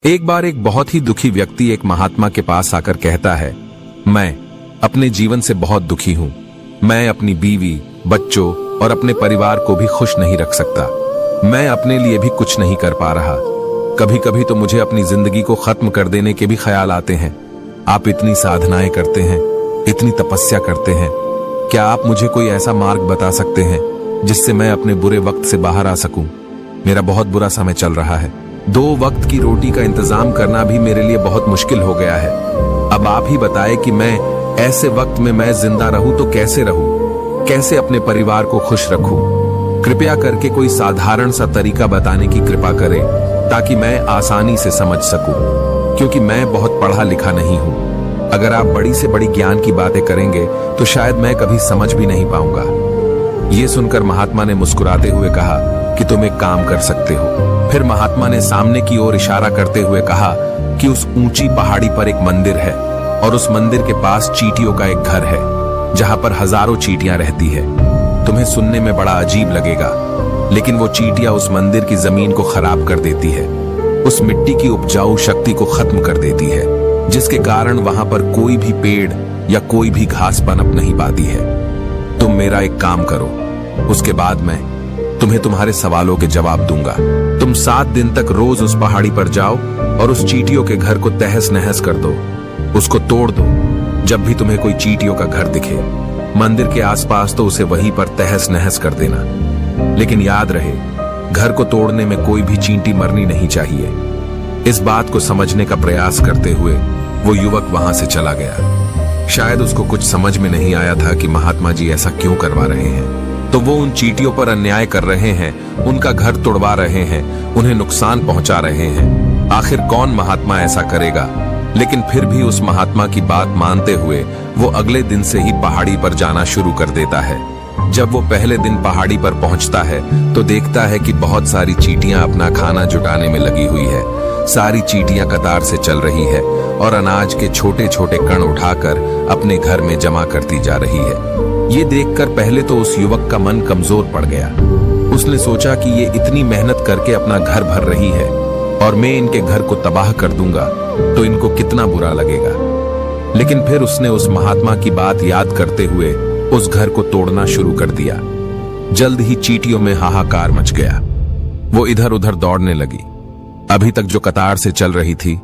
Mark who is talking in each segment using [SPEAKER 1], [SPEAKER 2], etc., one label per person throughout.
[SPEAKER 1] एक बार एक बहुत ही दुखी व्यक्ति एक महात्मा के पास आकर कहता है, मैं अपने जीवन से बहुत दुखी हूं। मैं अपनी बीवी, बच्चों और अपने परिवार को भी खुश नहीं रख सकता। मैं अपने लिए भी कुछ नहीं कर पा रहा। कभी कभी तो मुझे अपनी जिंदगी को खत्म कर देने के भी ख्याल आते हैं। आप इतनी साधनाएं करते हैं, इतनी तपस्या करते हैं, क्या आप मुझे कोई ऐसा मार्ग बता सकते हैं जिससे मैं अपने बुरे वक्त से बाहर आ सकूं? मेरा बहुत बुरा समय चल रहा है। 2 वक्त की रोटी का इंतजाम करना भी मेरे लिए बहुत मुश्किल हो गया है। अब आप ही बताएं कि मैं ऐसे वक्त में मैं जिंदा रहूं तो कैसे रहूं, कैसे अपने परिवार को खुश रखूं? कृपया करके कोई साधारण सा तरीका बताने की कृपा करें ताकि मैं आसानी से समझ सकूं, क्योंकि मैं बहुत पढ़ा लिखा नहीं हूं। अगर आप बड़ी से बड़ी ज्ञान की बातें करेंगे तो शायद मैं कभी समझ भी नहीं पाऊंगा। ये सुनकर महात्मा ने मुस्कुराते हुए कहा कि तुम एक काम कर सकते हो। फिर महात्मा ने सामने की ओर इशारा करते हुए कहा कि उस ऊंची पहाड़ी पर एक मंदिर है और उस मंदिर के पास चींटियों का एक घर है जहां पर हजारों चींटियां रहती है। तुम्हें सुनने में बड़ा अजीब लगेगा, लेकिन वो चींटियां उस मंदिर की जमीन को खराब कर देती है, उस मिट्टी की उपजाऊ शक्ति को खत्म कर देती है, जिसके कारण वहां पर कोई भी पेड़ या कोई भी घास पनप नहीं पाती है। तुम मेरा एक काम करो, उसके बाद मैं तुम्हें तुम्हारे सवालों के जवाब दूंगा। तुम 7 दिन तक रोज उस पहाड़ी पर जाओ और उस चींटियों के घर को तहस नहस कर दो, उसको तोड़ दो। जब भी तुम्हें कोई चींटियों का घर दिखे मंदिर के आसपास तो उसे वहीं पर तहस नहस कर देना। लेकिन याद रहे, घर को तोड़ने में कोई भी चींटी मरनी नहीं चाहिए। इस बात को समझने का प्रयास करते हुए वो युवक वहां से चला गया। शायद उसको कुछ समझ में नहीं आया था कि महात्मा जी ऐसा क्यों करवा रहे हैं। तो वो उन चींटियों पर अन्याय कर रहे हैं, उनका घर तोड़वा रहे हैं, उन्हें नुकसान पहुंचा रहे हैं। आखिर कौन महात्मा ऐसा करेगा? लेकिन फिर भी उस महात्मा की बात मानते हुए वो अगले दिन से ही पहाड़ी पर जाना शुरू कर देता है। जब वो पहले दिन पहाड़ी पर पहुंचता है तो देखता है कि बहुत सारी चींटियां अपना खाना जुटाने में लगी हुई है। सारी चींटियां कतार से चल रही है और अनाज के छोटे छोटे कण उठाकर अपने घर में जमा करती जा रही है। ये देखकर पहले तो उस युवक का मन कमजोर पड़ गया। उसने सोचा कि ये इतनी मेहनत करके अपना घर भर रही है और मैं इनके घर को तबाह कर दूंगा तो इनको कितना बुरा लगेगा। लेकिन फिर उसने उस महात्मा की बात याद करते हुए उस घर को तोड़ना शुरू कर दिया। जल्द ही चींटियों में हाहाकार मच गया। वो इधर उधर दौड़ने लगी। अभी तक जो कतार से चल रही थी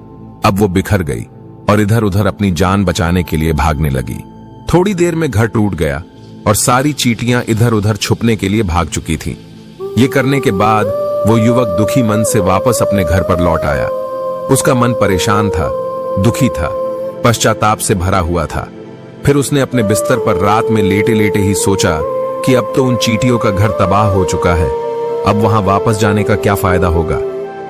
[SPEAKER 1] अब वो बिखर गई और इधर उधर अपनी जान बचाने के लिए भागने लगी। थोड़ी देर में घर टूट गया और सारी चींटियां इधर उधर छुपने के लिए भाग चुकी थीं। ये करने के बाद वो युवक दुखी मन से वापस अपने घर पर लौट आया। उसका मन परेशान था, दुखी था, पश्चाताप से भरा हुआ था। फिर उसने अपने बिस्तर पर रात में लेटे लेटे ही सोचा कि अब तो उन चींटियों का घर तबाह हो चुका है, अब वहां वापस जाने का क्या फायदा होगा,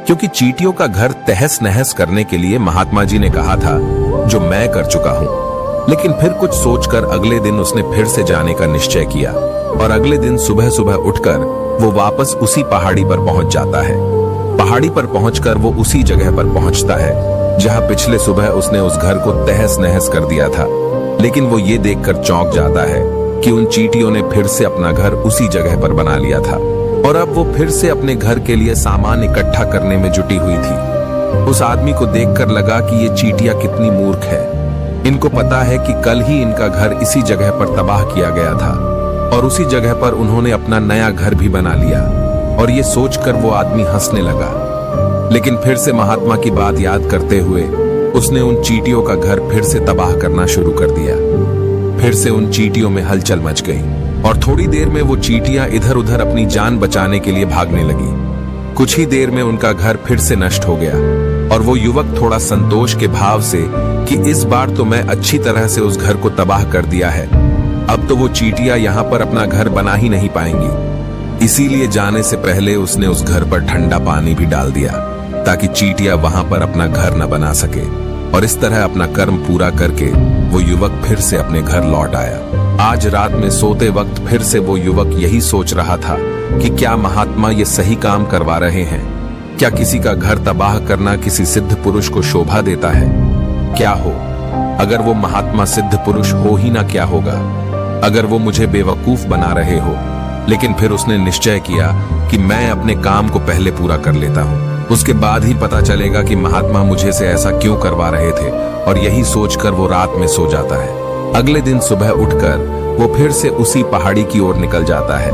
[SPEAKER 1] क्योंकि चींटियों का घर तहस नहस करने के लिए महात्मा जी ने कहा था, जो मैं कर चुका हूं। लेकिन फिर कुछ सोचकर अगले दिन उसने फिर से जाने का निश्चय किया और अगले दिन सुबह सुबह उठकर वो वापस उसी पहाड़ी पर पहुंच जाता है। पहाड़ी पर पहुंचकर वो उसी जगह पर पहुंचता है जहां पिछले सुबह उसने उस घर को तहस नहस कर दिया था। लेकिन वो ये देखकर चौंक जाता है कि उन चींटियों ने फिर से अपना घर उसी जगह पर बना लिया था और अब वो फिर से अपने घर के लिए सामान इकट्ठा करने में जुटी हुई थी। उस आदमी को देखकर लगा कि ये चींटियां कितनी मूर्ख है। इनको पता है कि कल ही इनका घर इसी जगह पर तबाह किया गया था और उसी जगह पर उन्होंने अपना नया घर भी बना लिया। और ये सोचकर वो आदमी हंसने लगा। लेकिन फिर से महात्मा की बात याद करते हुए उसने उन चींटियों का घर फिर से तबाह करना शुरू कर दिया। फिर से उन चींटियों में हलचल मच गई और थोड़ी देर में वो चींटियां इधर उधर अपनी जान बचाने के लिए भागने लगी। कुछ ही देर में उनका घर फिर से नष्ट हो गया और वो युवक थोड़ा संतोष के भाव से कि इस बार तो मैं अच्छी तरह से उस घर को तबाह कर दिया है, अब तो वो चींटियां यहाँ पर अपना घर बना ही नहीं पाएंगी। इसीलिए जाने से पहले उसने उस घर पर ठंडा पानी भी डाल दिया ताकि चींटियां वहां पर अपना घर न बना सके। और इस तरह अपना कर्म पूरा करके वो युवक फिर से अपने घर लौट आया। आज रात में सोते वक्त फिर से वो युवक यही सोच रहा था कि क्या महात्मा ये सही काम करवा रहे हैं? क्या किसी का घर तबाह करना किसी सिद्ध पुरुष को शोभा देता है? क्या हो अगर वो महात्मा सिद्ध पुरुष हो ही ना, क्या होगा अगर वो मुझे बेवकूफ बना रहे हो? लेकिन फिर उसने निश्चय किया कि मैं अपने काम को पहले पूरा कर लेता हूँ। उसके बाद ही पता चलेगा कि महात्मा मुझे से ऐसा क्यों करवा रहे थे, और यही सोचकर वो रात में सो जाता है। अगले दिन सुबह उठकर वो फिर से उसी पहाड़ी की ओर निकल जाता है।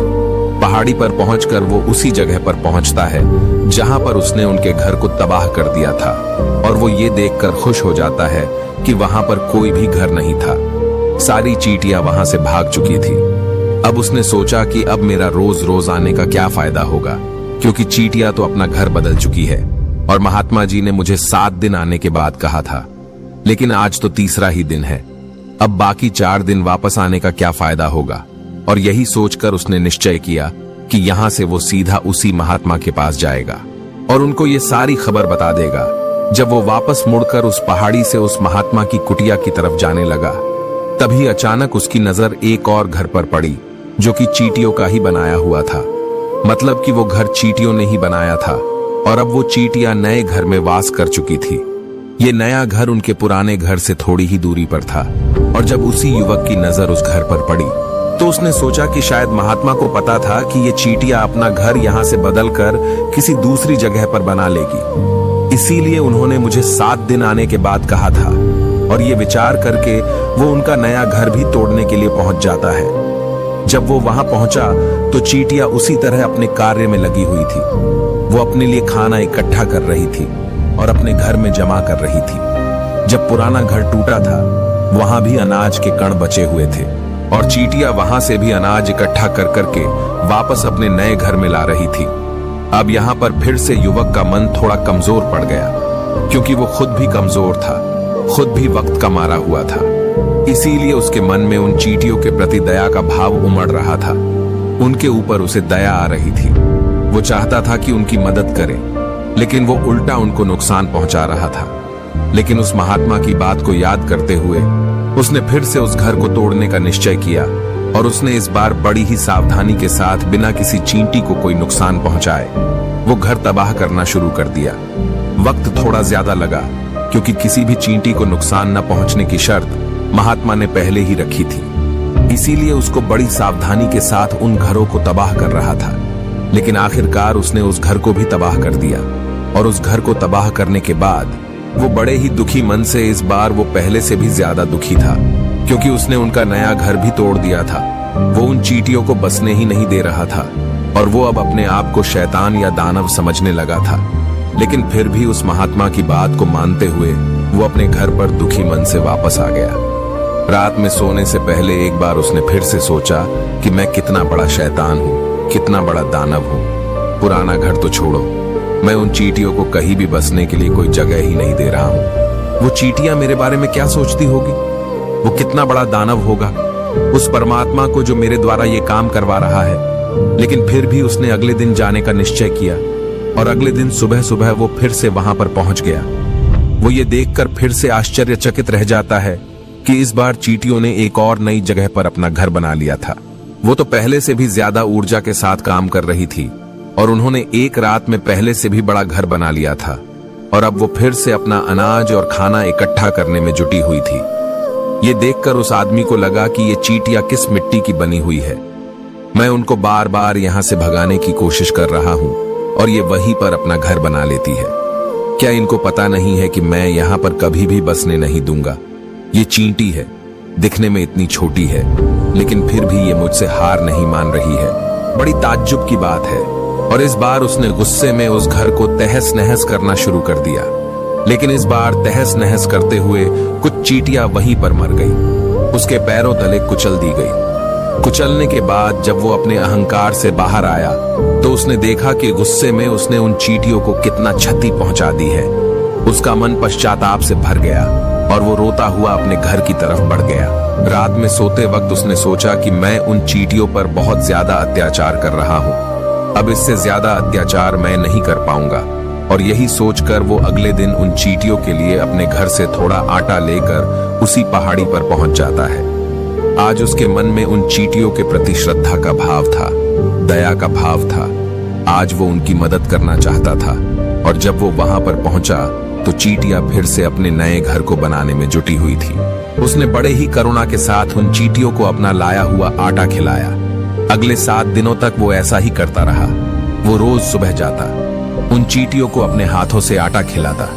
[SPEAKER 1] पहाड़ी पर पहुंचकर वो उसी जगह पर पहुंचता है जहां पर उसने उनके घर को तबाह कर दिया था, और वो ये देखकर खुश हो जाता है कि वहां पर कोई भी घर नहीं था। सारी चींटियां वहां से भाग चुकी थी। अब उसने सोचा कि अब मेरा रोज रोज आने का क्या फायदा होगा, क्योंकि चींटियां तो अपना घर बदल चुकी है, और महात्मा जी ने मुझे 7 दिन आने के बाद कहा था, लेकिन आज तो तीसरा ही दिन है। अब बाकी 4 दिन वापस आने का क्या फायदा होगा। और यही सोचकर उसने निश्चय किया कि यहां से वो सीधा उसी महात्मा के पास जाएगा और उनको ये सारी खबर बता देगा। जब वो वापस मुड़कर उस पहाड़ी से उस महात्मा की कुटिया की तरफ जाने लगा, तभी अचानक उसकी नजर एक और घर पर पड़ी जो कि चींटियों का ही बनाया हुआ था। मतलब कि वो घर चींटियों ने ही बनाया था, और अब वो चींटियां नए घर में वास कर चुकी थी। ये नया घर उनके पुराने घर से थोड़ी ही दूरी पर था, और जब उसी युवक की नजर उस घर पर पड़ी तो उसने सोचा कि शायद महात्मा को पता था कि ये चींटियां अपना घर यहां से बदलकर किसी दूसरी जगह पर बना लेगी, इसीलिए उन्होंने मुझे 7 दिन आने के बाद कहा था। और ये विचार करके वो उनका नया घर भी तोड़ने के लिए पहुंच जाता है। जब वो वहां पहुंचा तो चींटियां उसी तरह अपने कार्य में लगी हुई थी। वो अपने लिए खाना इकट्ठा कर रही थी और अपने घर में जमा कर रही थी। जब पुराना घर टूटा था, वहां भी अनाज के कण बचे हुए थे, और चींटियां वहां से भी अनाज इकट्ठा कर करके वापस अपने नए घर में ला रही थी। अब यहाँ पर फिर से युवक का मन थोड़ा कमजोर पड़ गया, क्योंकि वो खुद भी कमजोर था, खुद भी वक्त का मारा हुआ था। इसीलिए उसके मन में उन चींटियों के प्रति दया का भाव उमड़ रहा था। उनके ऊपर उसे दया आ रही थी। वो चाहता था कि उनकी मदद करे, लेकिन वो उल्टा उनको नुकसान पहुंचा रहा था। लेकिन उस महात्मा की बात को याद करते हुए उसने फिर से उस घर को तोड़ने का निश्चय किया, और उसने इस बार बड़ी ही सावधानी के साथ बिना किसी चींटी को कोई नुकसान पहुंचाए वो घर तबाह करना शुरू कर दिया। वक्त थोड़ा ज्यादा लगा, क्योंकि किसी भी चींटी को नुकसान न पहुंचने की शर्त महात्मा ने पहले ही रखी थी। इसीलिए उसको बड़ी सावधानी के साथ उन घरों को तबाह कर रहा था। लेकिन आखिरकार उसने उस घर को भी तबाह कर दिया, और उस घर को तबाह करने के बाद वो बड़े ही दुखी मन से, इस बार वो पहले से भी ज्यादा दुखी था, क्योंकि उसने उनका नया घर भी तोड़ दिया था। वो उन चींटियों को बसने ही नहीं दे रहा था, और वो अब अपने आप को शैतान या दानव समझने लगा था। लेकिन फिर भी उस महात्मा की बात को मानते हुए वो अपने घर पर दुखी मन से वापस आ गया। रात में सोने से पहले एक बार उसने फिर से सोचा कि मैं कितना बड़ा शैतान हूँ, कितना बड़ा दानव हूँ। पुराना घर तो छोड़ो, मैं उन चींटियों को कहीं भी बसने के लिए कोई जगह ही नहीं दे रहा हूँ। वो चींटियां मेरे बारे में क्या सोचती होगी? वो कितना बड़ा दानव होगा उस परमात्मा को जो मेरे द्वारा ये काम करवा रहा है। लेकिन फिर भी उसने अगले दिन जाने का निश्चय किया, और अगले दिन सुबह सुबह वो फिर से वहां पर पहुंच गया। वो ये देखकर फिर से आश्चर्यचकित रह जाता है कि इस बार चींटियों ने एक और नई जगह पर अपना घर बना लिया था। वो तो पहले से भी ज्यादा ऊर्जा के साथ काम कर रही थी, और उन्होंने एक रात में पहले से भी बड़ा घर बना लिया था, और अब वो फिर से अपना अनाज और खाना इकट्ठा करने में जुटी हुई थी। ये देखकर उस आदमी को लगा कि ये चींटियां किस मिट्टी की बनी हुई है। मैं उनको बार बार यहां से भगाने की कोशिश कर रहा हूं, और ये वहीं पर अपना घर बना लेती है। क्या इनको पता नहीं है कि मैं यहां पर कभी भी बसने नहीं दूंगा? ये चींटी है, दिखने में इतनी छोटी है, लेकिन फिर भी ये मुझसे हार नहीं मान रही है। बड़ी ताज्जुब की बात है। और इस बार उसने गुस्से में उस घर को तहस नहस करना शुरू कर दिया। लेकिन इस बार तहस नहस करते हुए कुछ चींटियां वहीं पर मर गई, उसके पैरों तले कुचल दी गई। कुचलने के बाद जब वो अपने अहंकार से बाहर आया तो उसने देखा कि गुस्से में उसने उन चींटियों को कितना क्षति पहुंचा दी है। उसका मन पश्चाताप से भर गया, और वो रोता हुआ अपने घर की तरफ बढ़ गया। रात में सोते वक्त उसने सोचा कि मैं उन चींटियों पर बहुत ज्यादा अत्याचार कर रहा हूँ, अब इससे ज्यादा अत्याचार मैं नहीं कर पाऊंगा। और यही सोचकर वो अगले दिन उन चींटियों के लिए अपने घर से थोड़ा आटा लेकर उसी पहाड़ी पर पहुंच जाता है। आज उसके मन में उन चींटियों के प्रति श्रद्धा का भाव था, दया का भाव था। आज वो उनकी मदद करना चाहता था, और जब वो वहां पर पहुंचा तो चींटियां फिर से अपने नए घर को बनाने में जुटी हुई थी। उसने बड़े ही करुणा के साथ उन चींटियों को अपना लाया हुआ आटा खिलाया। अगले 7 दिनों तक वो ऐसा ही करता रहा। वो रोज सुबह जाता, उन चींटियों को अपने हाथों से आटा खिलाता।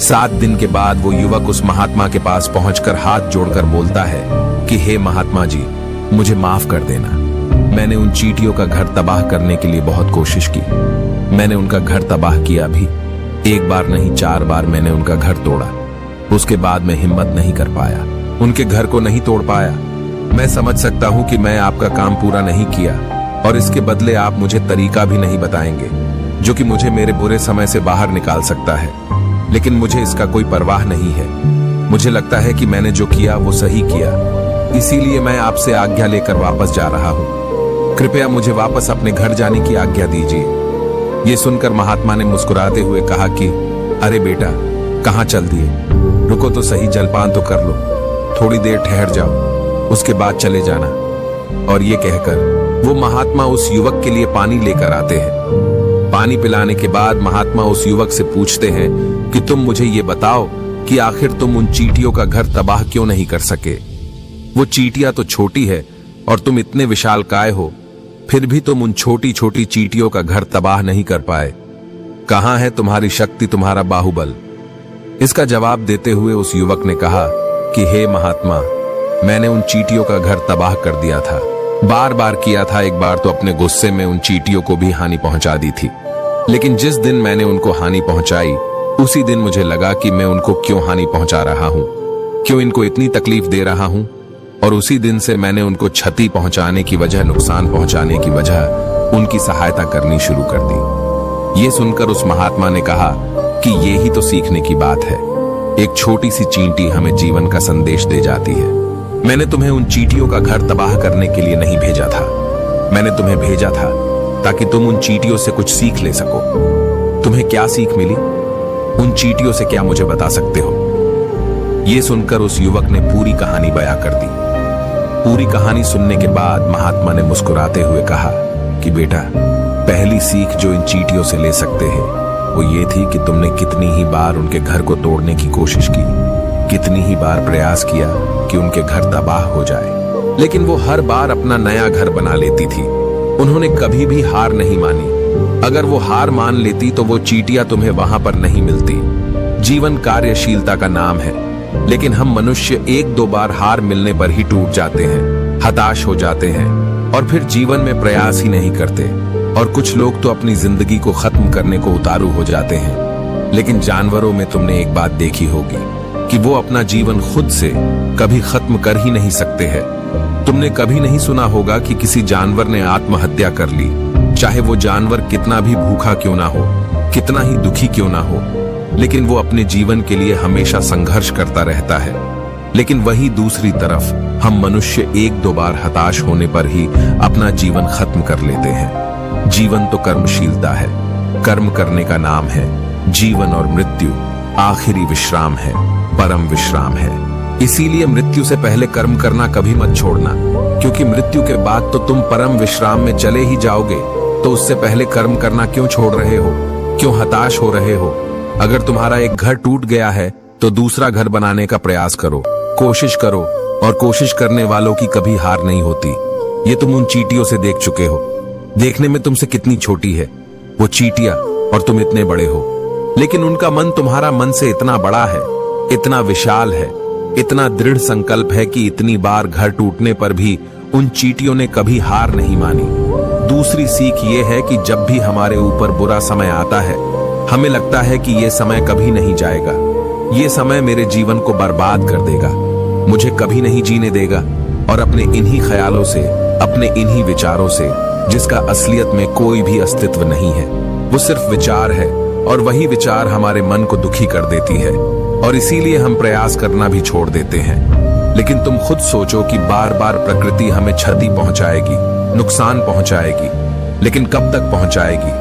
[SPEAKER 1] 7 दिन के बाद वो युवक उस महात्मा के पास पहुंचकर हाथ जोड़कर बोलता है कि हे महात्मा जी, मुझे माफ कर देना। मैंने उन चींटियों का घर तबाह करने के लिए बहुत कोशिश की। मैंने उनका घर तबाह किया भी, 1 बार नहीं 4 बार मैंने उनका घर तोड़ा। उसके बाद मैं हिम्मत नहीं कर पाया, उनके घर को नहीं तोड़ पाया। मैं समझ सकता हूं कि मैं आपका काम पूरा नहीं किया और इसके बदले आप मुझे तरीका भी नहीं बताएंगे जो कि मुझे मेरे बुरे समय से बाहर निकाल सकता है, लेकिन मुझे इसका कोई परवाह नहीं है। मुझे लगता है कि मैंने जो किया वो सही किया, इसीलिए मैं आपसे आज्ञा लेकर वापस जा रहा हूं। कृपया मुझे वापस अपने घर जाने की आज्ञा दीजिए। ये सुनकर महात्मा ने मुस्कुराते हुए कहा कि अरे बेटा, कहां चल दिए? रुको तो सही, जलपान तो कर लो, थोड़ी देर ठहर जाओ, उसके बाद चले जाना। और ये कहकर वो महात्मा उस युवक के लिए पानी लेकर आते हैं। पानी पिलाने के बाद महात्मा उस युवक से पूछते हैं कि तुम मुझे ये बताओ कि आखिर तुम उन चींटियों का घर तबाह क्यों नहीं कर सके? वो चींटियां तो छोटी है और तुम इतने विशालकाय हो, फिर भी तुम उन छोटी छोटी चींटियों का घर तबाह नहीं कर पाए। कहां है तुम्हारी शक्ति, तुम्हारा बाहुबल? इसका जवाब देते हुए उस युवक ने कहा कि हे महात्मा, मैंने उन चींटियों का घर तबाह कर दिया था, बार बार किया था। एक बार तो अपने गुस्से में उन चींटियों को भी हानि पहुंचा दी थी, लेकिन जिस दिन मैंने उनको हानि पहुंचाई उसी दिन मुझे लगा कि मैं उनको क्यों हानि पहुंचा रहा हूं, क्यों इनको इतनी तकलीफ दे रहा हूं, और उसी दिन से मैंने उनको क्षति पहुंचाने की वजह, नुकसान पहुंचाने की वजह उनकी सहायता करनी शुरू कर दी। ये सुनकर उस महात्मा ने कहा कि ये ही तो सीखने की बात है। एक छोटी सी चींटी हमें जीवन का संदेश दे जाती है। मैंने तुम्हें उन चींटियों का घर तबाह करने के लिए नहीं भेजा था, मैंने तुम्हें भेजा था ताकि तुम उन चींटियों से कुछ सीख ले सको। तुम्हें क्या सीख मिली? उन चींटियों से क्या मुझे बता सकते हो? यह सुनकर उस युवक ने पूरी कहानी बयां कर दी। पूरी कहानी सुनने के बाद महात्मा ने मुस्कुराते हुए कहा कि बेटा, पहली सीख जो इन चींटियों से ले सकते हैं वो ये थी कि तुमने कितनी ही बार उनके घर को तोड़ने की कोशिश की, कितनी ही बार प्रयास किया कि उनके घर तबाह हो जाए, लेकिन वो हर बार अपना नया घर बना लेती थी। उन्होंने कभी भी हार नहीं मानी। अगर वो हार मान लेती तो वो चींटियां तुम्हें वहां पर नहीं मिलती। जीवन कार्यशीलता का नाम है, लेकिन हम मनुष्य 1-2 बार हार मिलने पर ही टूट जाते हैं, हताश हो जाते हैं और फिर जीवन में प्रयास ही नहीं करते। और कुछ लोग तो अपनी जिंदगी को खत्म करने को उतारू हो जाते हैं। लेकिन जानवरों में तुमने एक बात देखी होगी कि वो अपना जीवन खुद से कभी खत्म कर ही नहीं सकते हैं। तुमने कभी नहीं सुना होगा कि किसी जानवर ने आत्महत्या कर ली, चाहे वो जानवर कितना भी भूखा क्यों ना हो, कितना ही दुखी क्यों ना हो, लेकिन वो अपने जीवन के लिए हमेशा संघर्ष करता रहता है। लेकिन वही दूसरी तरफ हम मनुष्य 1-2 बार हताश होने पर ही अपना जीवन खत्म कर लेते हैं। जीवन तो कर्मशीलता है, कर्म करने का नाम है। जीवन और मृत्यु आखिरी विश्राम है, परम विश्राम है। इसीलिए मृत्यु से पहले कर्म करना कभी मत छोड़ना, क्योंकि मृत्यु के बाद तो तुम परम विश्राम में चले ही जाओगे। तो उससे पहले कर्म करना क्यों छोड़ रहे हो? क्यों हताश हो रहे हो? अगर तुम्हारा एक घर टूट गया है तो दूसरा घर बनाने का प्रयास करो, कोशिश करो, और कोशिश करने वालों की कभी हार नहीं होती। ये तुम उन चींटियों से देख चुके हो। देखने में तुमसे कितनी छोटी है वो चींटियां और तुम इतने बड़े हो, लेकिन उनका मन तुम्हारा मन से इतना बड़ा है, इतना विशाल है, इतना दृढ़ संकल्प है कि इतनी बार घर टूटने पर भी उन चींटियों ने कभी हार नहीं मानी। दूसरी सीख ये है कि जब भी हमारे ऊपर बुरा समय आता है, हमें लगता है कि ये समय कभी नहीं जाएगा, ये समय मेरे जीवन को बर्बाद कर देगा, मुझे कभी नहीं जीने देगा, और अपने इन्हीं ख्यालों से, अपने इन्हीं विचारों से, जिसका असलियत में कोई भी अस्तित्व नहीं है, वो सिर्फ विचार है, और वही विचार हमारे मन को दुखी कर देती है, और इसीलिए हम प्रयास करना भी छोड़ देते हैं। लेकिन तुम खुद सोचो कि बार बार प्रकृति हमें क्षति पहुंचाएगी, नुकसान पहुंचाएगी, लेकिन कब तक पहुंचाएगी?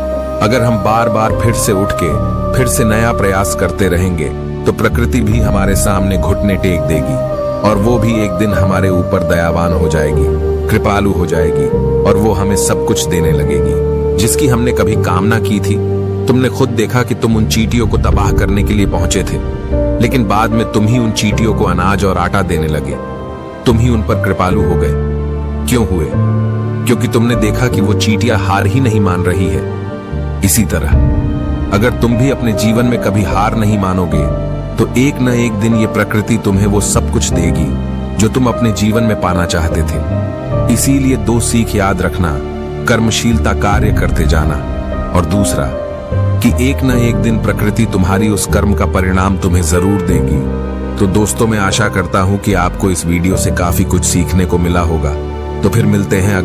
[SPEAKER 1] अगर हम बार बार फिर से उठ के फिर से नया प्रयास करते रहेंगे तो प्रकृति भी हमारे सामने घुटने टेक देगी, और वो भी एक दिन हमारे ऊपर दयावान हो जाएगी, कृपालु हो जाएगी, और वो हमें सब कुछ देने लगेगी जिसकी हमने कभी कामना की थी। तुमने खुद देखा कि तुम उन चींटियों को तबाह करने के लिए पहुंचे थे, लेकिन बाद में तुम ही उन चींटियों को अनाज और आटा देने लगे, तुम ही उन पर कृपालु हो गए। क्यों हुए? क्योंकि तुमने देखा कि वो चींटियां हार ही नहीं मान रही है। इसी तरह अगर तुम भी अपने जीवन में कभी हार नहीं मानोगे तो एक न एक दिन ये प्रकृति तुम्हें वो सब कुछ देगी जो तुम अपने जीवन में पाना चाहते थे। इसीलिए 2 सीख याद रखना, कर्मशीलता कार्य करते जाना, और दूसरा कि एक न एक दिन प्रकृति तुम्हारी उस कर्म का परिणाम तुम्हें जरूर देगी। तो दोस्तों, मैं आशा करता हूं कि आपको इस वीडियो से काफी कुछ सीखने को मिला होगा। तो फिर मिलते हैं